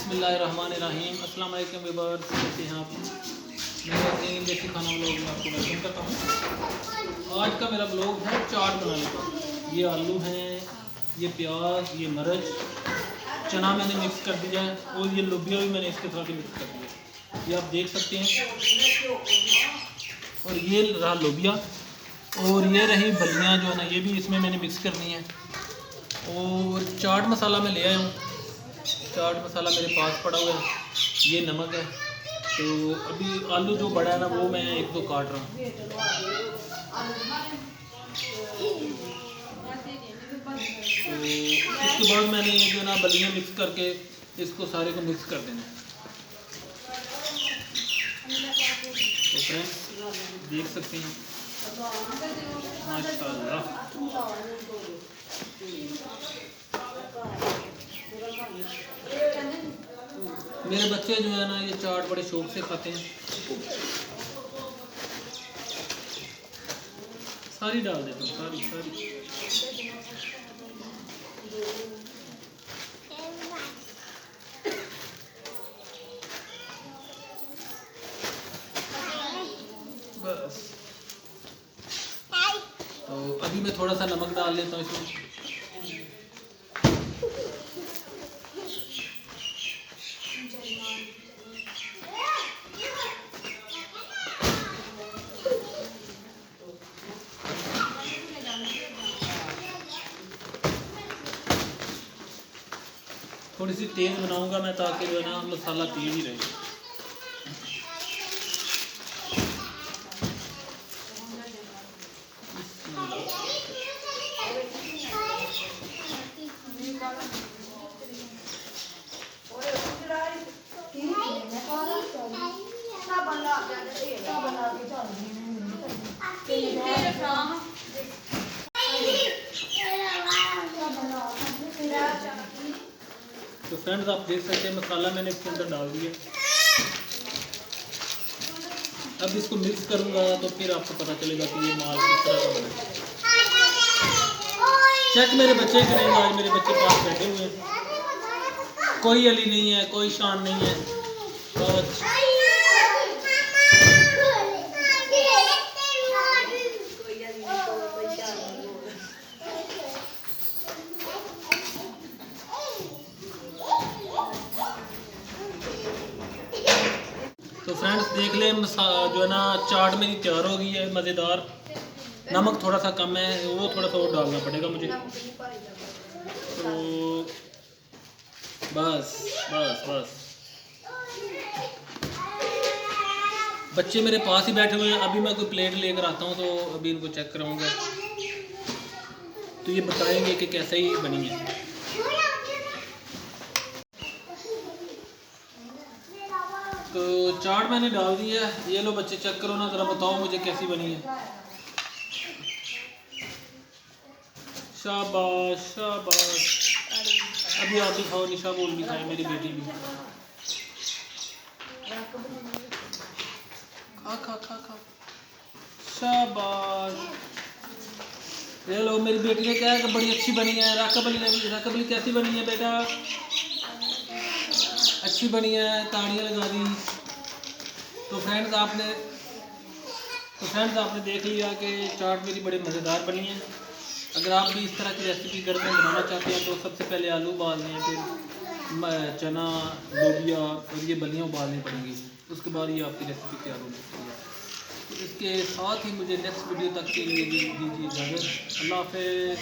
बिस्मिल्लाहिर्रहमानिर्रहीम। अस्सलाम वालेकुम व्यूअर्स, कैसे हैं आप? मैं अपने देसी खाना व्लॉग में आपको वेलकम करता हूँ। आज का मेरा व्लॉग है चाट बनाने का। ये आलू हैं, ये प्याज, ये मरच, चना मैंने मिक्स कर दिया है और ये लोबिया भी मैंने इसके साथ ही मिक्स कर दिया है। ये आप देख सकते हैं। और ये रहा लोबिया और ये रही बलियाँ जो है ना, ये भी इसमें मैंने मिक्स करनी है। और चाट मसाला मैं ले आया हूँ। चाट मसाला मेरे पास पड़ा हुआ है, ये नमक है। तो अभी आलू जो बड़ा है ना, वो मैं एक दो काट रहा हूँ। तो इसके बाद मैंने ये जो ना बलियाँ मिक्स करके इसको सारे को मिक्स कर देना है। तो फ्रेंड्स देख सकते हैं, माशाल्लाह। मेरे बच्चे जो है ना, ये चाट बड़े शौक से खाते हैं। सारी डाल देता हूँ, सारी। बस। तो अभी मैं थोड़ा सा नमक डाल लेता हूँ इसमें। थोड़ी सी तेज़ बनाऊंगा मैं, ताकि जो है ना मसाला तेज ही रहे। तो फ्रेंड्स आप देख सकते हैं, मसाला मैंने इसके अंदर डाल दिया। अब इसको मिक्स करूंगा तो फिर आपको पता चलेगा कि ये माल किस तरह का बना है। चेक मेरे बच्चे करेंगे। आज मेरे बच्चे पास बैठे हुए हैं, कोई अली नहीं है, कोई शान नहीं है। तो फ्रेंड्स देख ले, जो है ना चाट मेरी तैयार हो गई है, मज़ेदार। नमक थोड़ा सा कम है, वो थोड़ा सा और डालना पड़ेगा मुझे। तो बस बच्चे मेरे पास ही बैठे हुए हैं। अभी मैं कोई प्लेट लेकर आता हूँ, तो अभी इनको चेक कराऊंगा, तो ये बताएंगे कि कैसे ही बनी है। तो चाट मैंने डाल दी है, ये लो बच्चे चेक करो ना, ज़रा बताओ मुझे कैसी बनी है। शाबाश शाबाश। अभी आप भी खाओ, निशा बोल भी खाए, मेरी बेटी भी। खा। शाबाश। ये लो, मेरी बेटी ने कहा है कि बड़ी अच्छी बनी है। राकबली कैसी बनी है बेटा? अच्छी बनी है, ताड़ियाँ लगा दी। तो फ्रेंड्स आपने देख लिया कि चाट मेरी बड़ी मज़ेदार बनी है। अगर आप भी इस तरह की रेसिपी घर में बनाना चाहते हैं, तो सबसे पहले आलू उबालने हैं, फिर चना, लोबिया और ये बलियाँ उबालनी पड़ेंगी। उसके बाद ये आपकी रेसिपी तैयार हो सकती है। तो इसके साथ ही मुझे नेक्स्ट वीडियो तक के लिए दीजिए इजाज़त। अल्लाह हाफ़िज़।